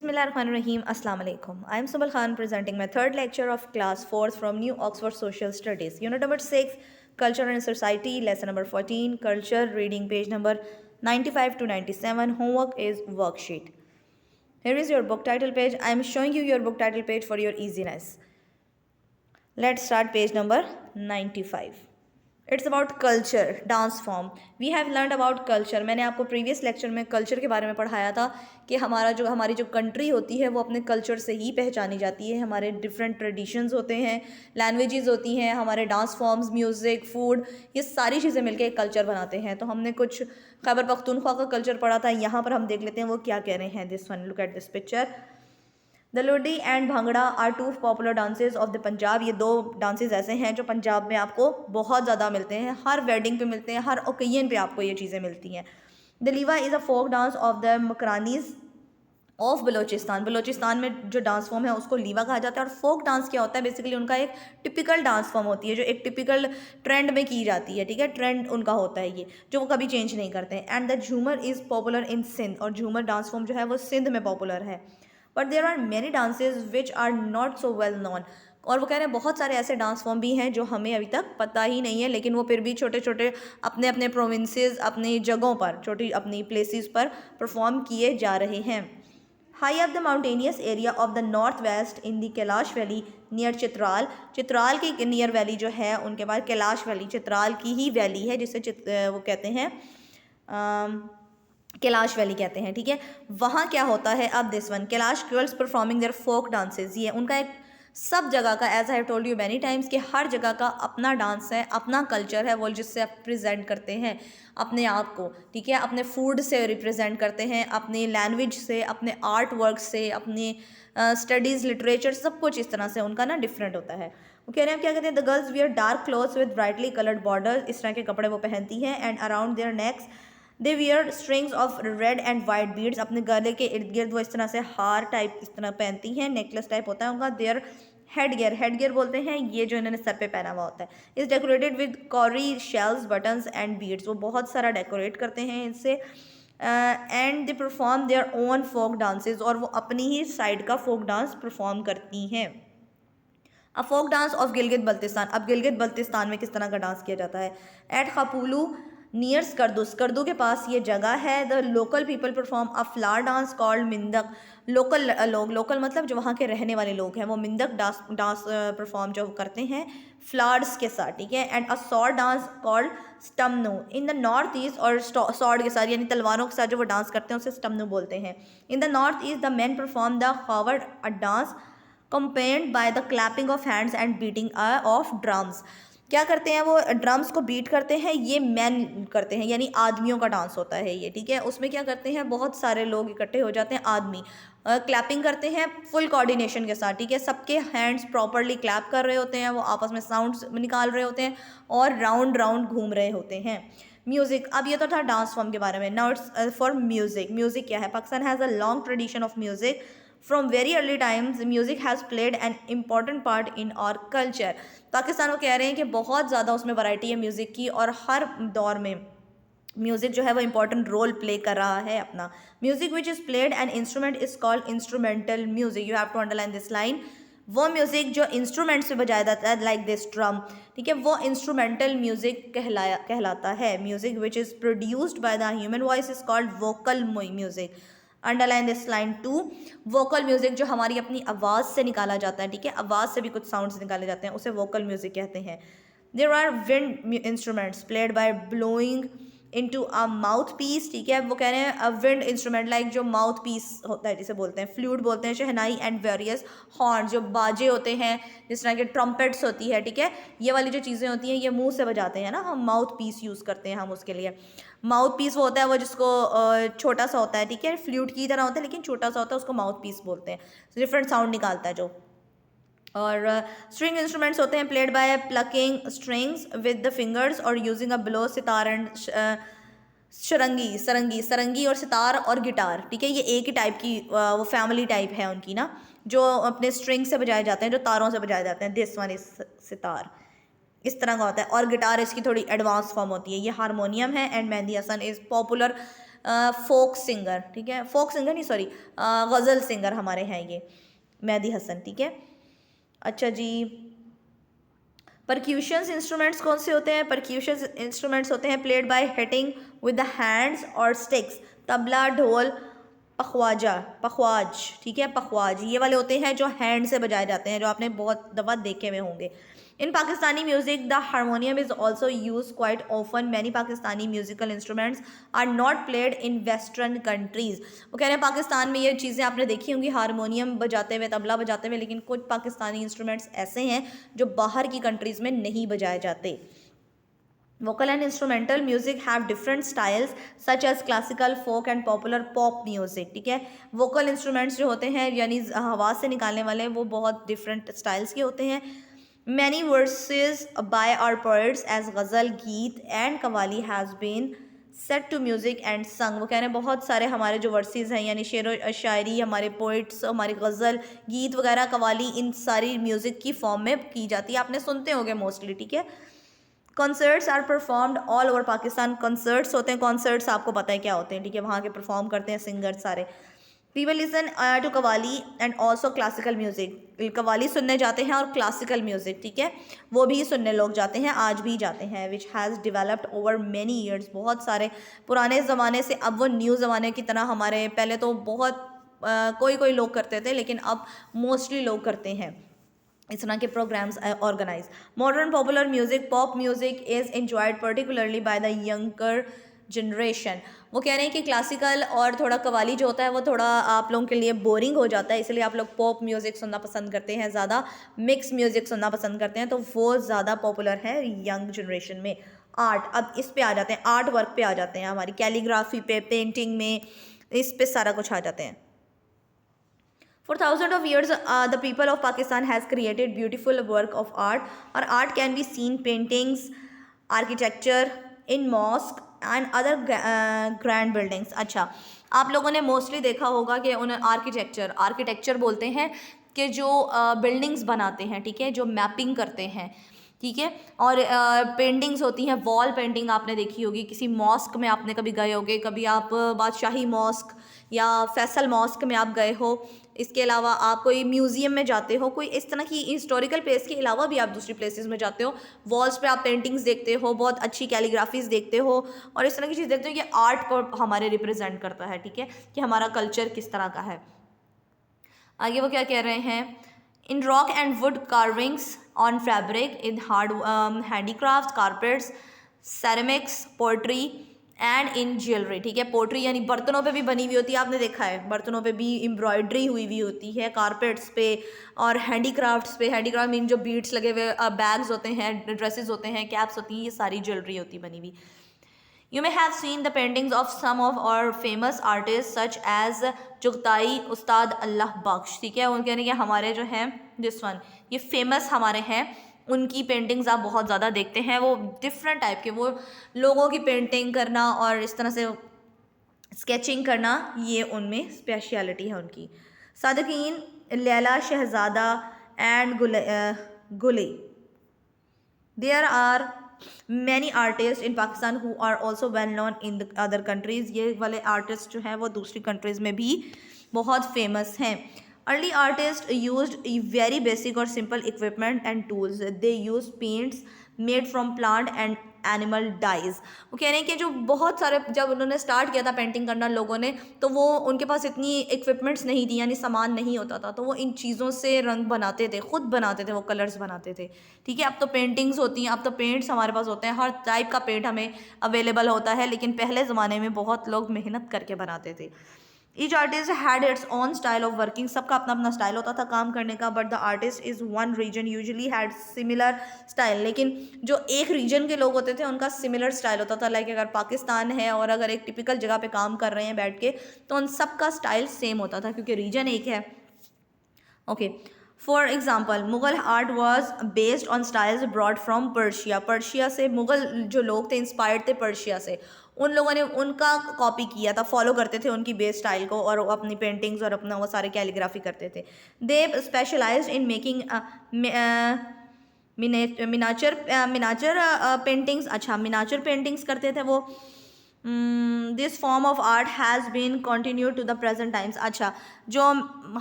Bismillahirrahmanirrahim. Assalamu alaikum. I am Subal Khan presenting my third lecture of class 4th from New Oxford Social Studies. Unit number 6, Culture and Society, lesson number 14, Culture, reading page number 95 to 97. Homework is worksheet. Here is your book title page. I am showing you your book title page for your easiness. Let's start page number 95. It's about culture, dance form. We have learn about culture. मैंने आपको previous lecture में culture के बारे में पढ़ाया था कि हमारी जो कंट्री होती है वो अपने कल्चर से ही पहचानी जाती है. हमारे डिफरेंट ट्रेडिशंस होते हैं, लैंग्वेजेस होती हैं, हमारे डांस फॉर्म्स, म्यूज़िक, फूड, ये सारी चीज़ें मिलकर एक कल्चर बनाते हैं. तो हमने कुछ खैबर पख्तूनख्वा का कल्चर पढ़ा था. यहाँ पर हम देख लेते हैं वो क्या कह रहे हैं. This one, look at this picture. The Luddi and Bhangra are two popular dances of the Punjab. ये दो डांसेज ऐसे हैं जो पंजाब में आपको बहुत ज़्यादा मिलते हैं. हर वेडिंग पे मिलते हैं, हर ओकेजन पे आपको ये चीज़ें मिलती हैं. The Leva is a folk dance of the Makranis of Balochistan. Balochistan में जो डांस फॉर्म है उसको लीवा कहा जाता है. और फोक डांस क्या होता है? बेसिकली उनका एक टिपिकल डांस फॉर्म होती है जो एक टिपिकल ट्रेंड में की जाती है. ठीक है, ट्रेंड उनका होता है ये, जो वो कभी चेंज नहीं करते हैं. एंड द झूमर इज़ पॉपुलर इन सिंध. और झूमर डांस फॉर्म जो है वो सिंध में पॉपुलर है. But there are many dances which are not so well known. और वो कह रहे हैं बहुत सारे ऐसे डांस फॉर्म भी हैं जो हमें अभी तक पता ही नहीं है, लेकिन वो फिर भी छोटे छोटे अपने अपने प्रोविंसेस, अपनी जगहों पर, छोटी अपनी प्लेसेस पर परफॉर्म किए जा रहे हैं. High up the mountainous area of the north west in the Kailash valley near Chitral. Chitral की नियर वैली जो है उनके बाद कैलाश वैली, चित्राल की ही वैली है जिसे वो कहते हैं कैलाश वैली कहते हैं. ठीक है, वहाँ क्या होता है? अब this one, Kailash girls performing their folk dances. ये उनका एक सब जगह का, as I told you many times, कि हर जगह का अपना डांस है, अपना कल्चर है, वो जिससे आप प्रेजेंट करते हैं अपने आप को. ठीक है, अपने फूड से रिप्रेजेंट करते हैं, अपनी लैंग्वेज से, अपने आर्ट वर्क से, अपने स्टडीज़, लिटरेचर, सब कुछ इस तरह से उनका ना डिफरेंट होता है. वो कह रहे हैं क्या कहते हैं? The girls wear dark clothes with brightly coloured border. इस तरह के कपड़े वो पहनती हैं. And around their necks they wear strings of red and white beads. अपने गले के इर्द गिर्द वो इस तरह से हार टाइप इस तरह पहनती हैं, नेकलेस टाइप होता है उनका. देयर हेड गियर बोलते हैं ये जो इन्होंने सर पे पहना हुआ होता है. Is decorated with cowrie shells, buttons and beads. वो बहुत सारा डेकोरेट करते हैं इनसे. And they perform their own folk dances. और वो अपनी ही साइड का फोक डांस परफॉर्म करती हैं. A folk dance of Gilgit Baltistan. अब गिलगित बल्तिस्तान में किस तरह का डांस किया जाता है? At Khaplu near Skardu. स्कर्दू के पास ये जगह है. The local people perform a flower dance called Mindak. Local मतलब जो वहाँ के रहने वाले लोग हैं वो मिंदक डांस परफॉर्म जो करते हैं फ्लावर्स के साथ. ठीक है. And a sword dance called Stamnu. In the north east, और सॉर्ड के साथ यानी तलवारों के साथ जो वो डांस करते हैं उसे स्टमनू बोलते हैं. In the north east the men perform the Khowar a dance compared by the clapping of hands and beating of drums. क्या करते हैं? वो ड्रम्स को बीट करते हैं. ये मैन करते हैं, यानी आदमियों का डांस होता है ये. ठीक है, उसमें क्या करते हैं? बहुत सारे लोग इकट्ठे हो जाते हैं, आदमी क्लैपिंग करते हैं फुल कोऑर्डिनेशन के साथ. ठीक है, सबके हैंड्स प्रॉपरली क्लैप कर रहे होते हैं, वो आपस में साउंड्स निकाल रहे होते हैं और राउंड राउंड घूम रहे होते हैं. म्यूज़िक. अब ये तो था डांस फॉर्म के बारे में. Now it's for music. Music क्या है? Pakistan has a long tradition of music. From very early times, music has played an important part in our culture. Pakistan वो कह रहे हैं कि बहुत ज़्यादा उसमें वैरायटी है म्यूज़िक की, और हर दौर में म्यूज़िक जो है वो इंपॉर्टेंट रोल प्ले कर रहा है अपना. Music which is played an instrument is called instrumental music. You have to underline this line. वो म्यूज़िक जो इंस्ट्रूमेंट से बजाया जाता है, लाइक दिस ड्रम. ठीक है, वो इंस्ट्रूमेंटल म्यूज़िक कहलाता है. Music which is produced by the human voice is called vocal music. Underline this line 2. Vocal music जो हमारी अपनी आवाज़ से निकाला जाता है. ठीक है, आवाज़ से भी कुछ साउंड्स निकाले जाते हैं, उसे वोकल म्यूज़िक कहते हैं. There are wind instruments played by blowing into a mouthpiece. ठीक है, वो कह रहे हैं विंड इंस्ट्रूमेंट लाइक जो माउथ पीस होता है जिसे बोलते हैं, फ्लूट बोलते हैं, शहनाई, एंड वेरियस हॉर्न जो बाजे होते हैं, जिस तरह के ट्रम्पेट्स होती है. ठीक है, ये वाली जो चीज़ें होती हैं ये मुंह से बजाते हैं ना हम, माउथ पीस यूज़ करते हैं हम उसके लिए. माउथ पीस वो होता है वो जिसको छोटा सा होता है. ठीक है, फ्लूट की तरह होता है लेकिन छोटा सा होता है, उसको माउथ पीस बोलते हैं. डिफरेंट साउंड निकालता है जो. और स्ट्रिंग इंस्ट्रूमेंट्स होते हैं played by plucking strings with the fingers or using a bow, sitar and sarangi और सितार और गिटार. ठीक है, ये एक ही टाइप की वो फैमिली टाइप है उनकी ना, जो अपने स्ट्रिंग से बजाए जाते हैं, जो तारों से बजाए जाते हैं. दिस वन इज सितार, इस तरह का होता है. और गिटार इसकी थोड़ी एडवांस फॉर्म होती है. ये हारमोनियम है. And Mehdi Hassan is popular folk singer, ठीक है, फोक सिंगर नहीं सॉरी, गज़ल सिंगर हमारे हैं ये मेहदी हसन, ठीक है। अच्छा जी, परक्यूशंस इंस्ट्रूमेंट्स कौन से होते हैं? परक्यूशंस इंस्ट्रूमेंट्स होते हैं played by hitting with the hands और स्टिक्स, तबला, ढोल, पखवाज, ठीक है, पखवाज ये वाले होते हैं जो हैंड से बजाए जाते हैं, जो आपने बहुत दफ़ा देखे हुए होंगे। In Pakistani music the harmonium is also use quite often, many Pakistani musical instruments are not played in western countries. वो कह रहे हैं पाकिस्तान में ये चीज़ें आपने देखी होंगी, हारमोनियम बजाते हुए, तबला बजाते हुए, लेकिन कुछ पाकिस्तानी इंस्ट्रूमेंट्स ऐसे हैं जो बाहर की कंट्रीज़ में नहीं बजाए जाते। Vocal and instrumental music have different styles such as classical, folk and popular pop music, ठीक है। vocal instruments जो होते हैं यानी आवाज़ से निकालने वाले, वो बहुत different styles के होते हैं। Many verses by our poets as गज़ल, गीत and qawwali has been set to music and sung। वो कह रहे हैं बहुत सारे हमारे जो वर्सेस हैं यानी शेर व शायरी, हमारे पोइट्स, हमारी गज़ल, गीत वगैरह, कवाली, इन सारी म्यूज़िक की फॉर्म में की जाती है, आपने सुनते होंगे मोस्टली, ठीक है। Concerts are performed all over Pakistan, concerts होते हैं, कॉन्सर्ट्स आपको पता है क्या होते हैं, ठीक है, वहाँ के परफॉर्म करते हैं सिंगर सारे। People listen to qawwali and also classical music, qawwali सुनने जाते हैं और क्लासिकल म्यूज़िक, ठीक है, वो भी सुनने लोग जाते हैं, आज भी जाते हैं। Which has developed over many years, बहुत सारे पुराने ज़माने से अब वो न्यू ज़माने की तरह, हमारे पहले तो बहुत कोई कोई लोग करते थे, लेकिन अब मोस्टली लोग करते हैं इस तरह के programmes organise. Modern popular music, pop music is enjoyed particularly by the younger generation. वो कह रहे हैं कि क्लासिकल और थोड़ा कवाली जो होता है वो थोड़ा आप लोगों के लिए बोरिंग हो जाता है, इसलिए आप लोग पॉप म्यूज़िक सुनना पसंद करते हैं, ज़्यादा मिक्स म्यूज़िक सुनना पसंद करते हैं, तो वो ज़्यादा पॉपुलर है यंग जनरेशन में। आर्ट, अब इस पे आ जाते हैं, आर्ट वर्क पे आ जाते हैं, हमारी कैलीग्राफी पे, पेंटिंग में, इस पे सारा कुछ आ जाते हैं। For thousands of years, the people of Pakistan has created beautiful work of art. और art can be seen paintings, architecture in mosque and other grand buildings। अच्छा, आप लोगों ने मोस्टली देखा होगा कि उन्हें आर्किटेक्चर बोलते हैं कि जो बिल्डिंग्स बनाते हैं, ठीक है, जो मैपिंग करते हैं, ठीक है, और पेंटिंग्स होती हैं, वॉल पेंटिंग आपने देखी होगी, किसी मॉस्क में आपने कभी गए होगे, कभी आप बादशाही मॉस्क या फैसल मॉस्क में आप गए हो, इसके अलावा आप कोई म्यूज़ियम में जाते हो, कोई इस तरह की हिस्टोरिकल प्लेस के अलावा भी आप दूसरी प्लेसेस में जाते हो, वॉल्स पे आप पेंटिंग्स देखते हो, बहुत अच्छी कैलीग्राफीज देखते हो और इस तरह की चीज़ देखते हो, ये आर्ट को हमारे रिप्रेजेंट करता है, ठीक है, कि हमारा कल्चर किस तरह का है। आगे वो क्या कह रहे हैं, in rock and wood carvings on fabric, in hard handicraft, carpets, ceramics, pottery and in jewellery, ठीक है, पोट्री यानी बर्तनों पे भी बनी हुई होती है, आपने देखा है बर्तनों पे भी एम्ब्रॉयडरी हुई हुई होती है, कारपेट्स पे और हैंडीक्राफ्ट्स पे। हैंडीक्राफ्ट मीन जो बीड्स लगे हुए बैग्स होते हैं, ड्रेसेस होते हैं, कैप्स होती हैं, ये सारी ज्वेलरी होती बनी हुई। You may have seen the paintings of some of our famous artists such as Chughtai उस्ताद अल्लाह बख्श, ठीक है, उनके यानी कि हमारे जो हैं दिस वन, ये फेमस हमारे हैं, उनकी पेंटिंग्स आप बहुत ज़्यादा देखते हैं, वो डिफरेंट टाइप के, वो लोगों की पेंटिंग करना और इस तरह से स्केचिंग करना, ये उनमें स्पेशलिटी है उनकी। Sadequain, Laila Shahzada and Gulgee, there are many artist in Pakistan who are also well known in the other countries, ये वाले आर्टिस्ट जो हैं वो दूसरी कंट्रीज़ में भी बहुत फेमस हैं। Early artist used very basic और simple equipment and tools, they use paints made from plant and animal dyes. वो कह रहे हैं कि जो बहुत सारे, जब उन्होंने स्टार्ट किया था पेंटिंग करना लोगों ने, तो वो उनके पास इतनी इक्विपमेंट्स नहीं थी, यानी सामान नहीं होता था, तो वो इन चीज़ों से रंग बनाते थे, खुद बनाते थे, वो कलर्स बनाते थे, ठीक है। अब तो पेंटिंग्स होती हैं, अब तो पेंट्स हमारे पास होते हैं, हर टाइप का पेंट हमें अवेलेबल होता है, लेकिन पहले ज़माने में बहुत लोग मेहनत करके बनाते थे। Each artist had its own style of working, सबका अपना अपना स्टाइल होता था काम करने का, but the artist is one region usually had similar style, लेकिन जो एक रीजन के लोग होते थे उनका सिमिलर स्टाइल होता था। लाइक अगर पाकिस्तान है और अगर एक टिपिकल जगह पे काम कर रहे हैं बैठ के, तो उन सबका स्टाइल सेम होता था क्योंकि रीजन एक है। Okay, for example Mughal art was based on styles broad from Persia, Persia से मुग़ल जो लोग थे इंस्पायर्ड थे पर्शिया से, उन लोगों ने उनका कॉपी किया था, फॉलो करते थे उनकी बेस स्टाइल को और अपनी पेंटिंग्स और अपना वो सारे कैलीग्राफी करते थे। They specialised in making miniature paintings, अच्छा मिनाचर पेंटिंग्स करते थे वो, this form of art has been continued to the present times. अच्छा, जो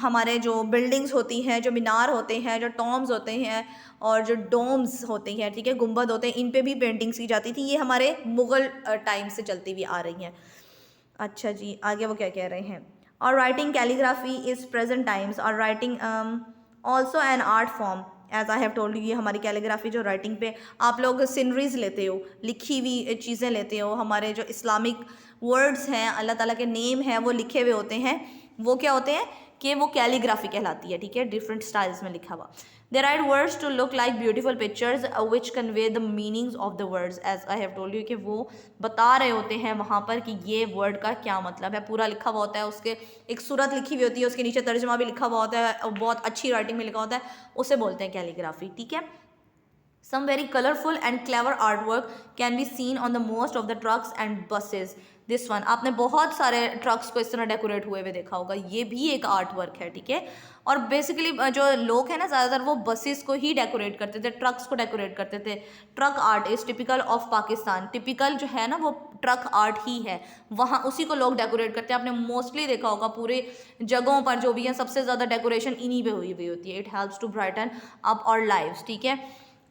हमारे जो बिल्डिंग्स होती हैं, जो मीनार होते हैं, जो टॉम्स होते हैं और जो डोम्स होते हैं, ठीक है, गुंबद होते हैं, इन पे भी पेंटिंग्स की जाती थी। ये हमारे मुग़ल टाइम से चलती हुई आ रही हैं। अच्छा जी, आगे वो क्या कह रहे हैं, और writing calligraphy is present times और writing also an art form as I have told you. ये हमारी कैलीग्राफी जो राइटिंग पे आप लोग सीनरीज लेते हो, लिखी हुई चीज़ें लेते हो, हमारे जो इस्लामिक वर्ड्स हैं, अल्लाह ताला के नेम हैं, वो लिखे हुए होते हैं, वो क्या होते हैं कि वो कैलीग्राफी कहलाती है, ठीक है, डिफरेंट स्टाइल्स में लिखा हुआ। They write words to look like beautiful pictures which convey the meanings of the words as I have told you, कि वो बता रहे होते हैं वहाँ पर कि ये वर्ड का क्या मतलब है, पूरा लिखा हुआ होता है, उसके एक सूरत लिखी हुई होती है, उसके नीचे तर्जुमा भी लिखा हुआ होता है, बहुत अच्छी राइटिंग में लिखा होता है, उसे बोलते हैं कैलीग्राफी, ठीक है। Some very colorful and clever artwork can be seen on the most of the trucks and buses. This one, आपने बहुत सारे ट्रक्स को इस तरह डेकोरेट हुए हुए देखा होगा, ये भी एक आर्ट वर्क है, ठीक है। और बेसिकली जो लोग हैं ना, ज़्यादातर वो बसेस को ही डेकोरेट करते थे, ट्रक्स को डेकोरेट करते थे। Truck art is typical of Pakistan. Typical जो है ना वो ट्रक आर्ट ही है, वहाँ उसी को लोग डेकोरेट करते हैं। आपने मोस्टली देखा होगा पूरे जगहों पर जो भी है सबसे ज़्यादा डेकोरेशन इन्हीं पे हुई हुई होती है। It helps to brighten up our lives, ठीक है।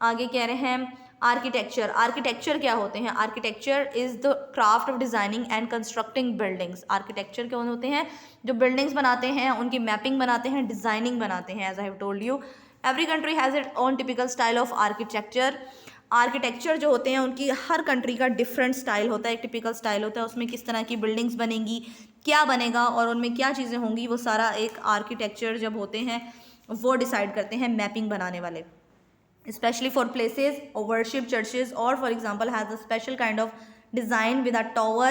आगे कह रहे हैं आर्किटेक्चर। आर्किटेक्चर क्या होते हैं? Architecture is the craft of designing and constructing buildings. Architecture क्या होते हैं? जो बिल्डिंग्स बनाते हैं, उनकी मैपिंग बनाते हैं, डिज़ाइनिंग बनाते हैं। As I have told you, every country has it own typical style of architecture. Architecture जो होते हैं उनकी हर कंट्री का डिफरेंट स्टाइल होता है, एक टिपिकल स्टाइल होता है, उसमें किस तरह की बिल्डिंग्स बनेंगी, क्या बनेगा और उनमें क्या चीज़ें होंगी, वो सारा एक आर्किटेक्चर जब होते हैं वो डिसाइड करते हैं मैपिंग बनाने वाले। Especially for places or worship churches, or for example has a special kind of design with a tower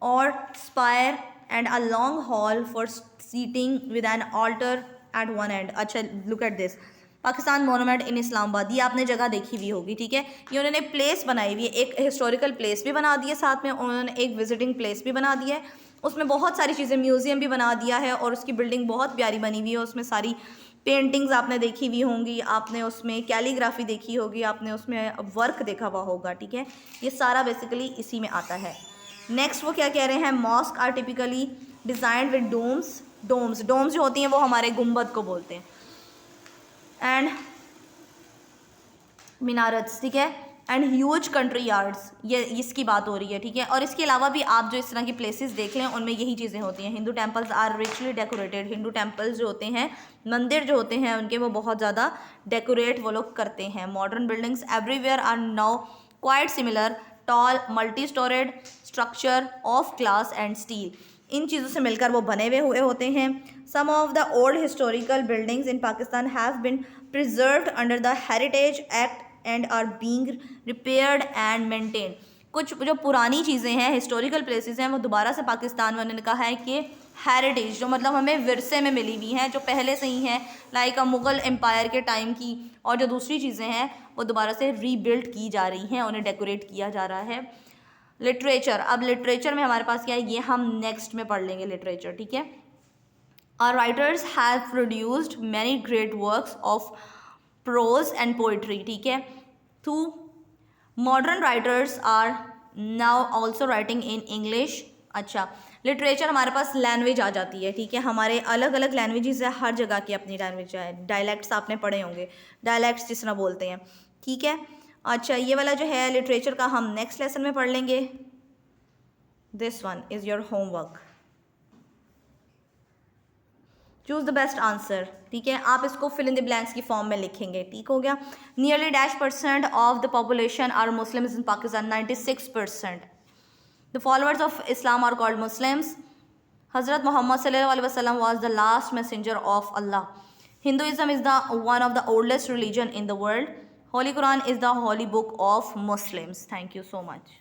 or spire and a long hall for seating with an altar at one end. अच्छा, look at this, Pakistan monument in Islamabad, ये आपने जगह देखी हुई होगी, ठीक है। ये उन्होंने प्लेस बनाई हुई है, एक हिस्टोरिकल प्लेस भी बना दी है, साथ में उन्होंने एक विजिटिंग प्लेस भी बना दिया है, उसमें बहुत सारी चीज़ें, म्यूज़ियम भी बना दिया है, और उसकी बिल्डिंग बहुत प्यारी बनी हुई है, उसमें सारी पेंटिंग्स आपने देखी हुई होंगी, आपने उसमें कैलीग्राफी देखी होगी, आपने उसमें वर्क देखा हुआ होगा, ठीक है। ये सारा बेसिकली इसी में आता है। नेक्स्ट वो क्या कह रहे हैं, mosques are typically designed with domes. Domes जो होती हैं वो हमारे गुंबद को बोलते हैं, एंड मीनारत्स, ठीक है, एंड ह्यूज कंट्री यार्ड्स, ये इसकी बात हो रही है, ठीक है। और इसके अलावा भी आप जो इस तरह की प्लेसेस देख लें उनमें यही चीज़ें होती हैं। Hindu temples are richly decorated. Hindu temples जो होते हैं, मंदिर जो होते हैं उनके, वो बहुत ज़्यादा डेकोरेट वो लोग करते हैं। Modern buildings everywhere are now quite similar, tall multi storeyed structure of glass and steel. इन चीज़ों से मिलकर वो बने हुए होते हैं। Some of the old historical buildings in Pakistan have been preserved under the heritage act and are being repaired and maintain. कुछ जो पुरानी चीज़ें हैं, हिस्टोरिकल प्लेसेस हैं, वो दोबारा से पाकिस्तान वालों ने कहा है कि हेरिटेज, जो मतलब हमें विरसे में मिली हुई हैं, जो पहले से ही हैं, लाइक मुग़ल एम्पायर के टाइम की, और जो दूसरी चीज़ें हैं वो दोबारा से रीबिल्ड की जा रही हैं, उन्हें डेकोरेट किया जा रहा है। लिटरेचर, अब लिटरेचर में हमारे पास क्या है, ये हम नेक्स्ट में पढ़ लेंगे लिटरेचर, ठीक है। Our writers have produced many great works of prose and poetry, ठीक है। Two modern writers are now also writing in English. अच्छा, लिटरेचर हमारे पास लैंग्वेज आ जाती है, ठीक है। हमारे अलग अलग लैंग्वेजेस है, हर जगह की अपनी लैंग्वेज है। डायलैक्ट्स आपने पढ़े होंगे, डायलैक्ट्स जिस तरह बोलते हैं, ठीक है। अच्छा, ये वाला जो है लिटरेचर का हम नेक्स्ट लेसन में पढ़ लेंगे। This one is your homework. Choose the best answer, ठीक है। आप इसको फिल इन द ब्लैंक्स की फॉर्म में लिखेंगे, ठीक हो गया। Nearly -% of the population are Muslims in Pakistan, 96%। The followers of Islam are called Muslims. Hazrat Muhammad सल्लल्लाहु अलैहि वसल्लम was the last messenger of Allah. Hinduism is the one of the oldest religion in the world. Holy Quran is the Holi book of Muslims. Thank you so much.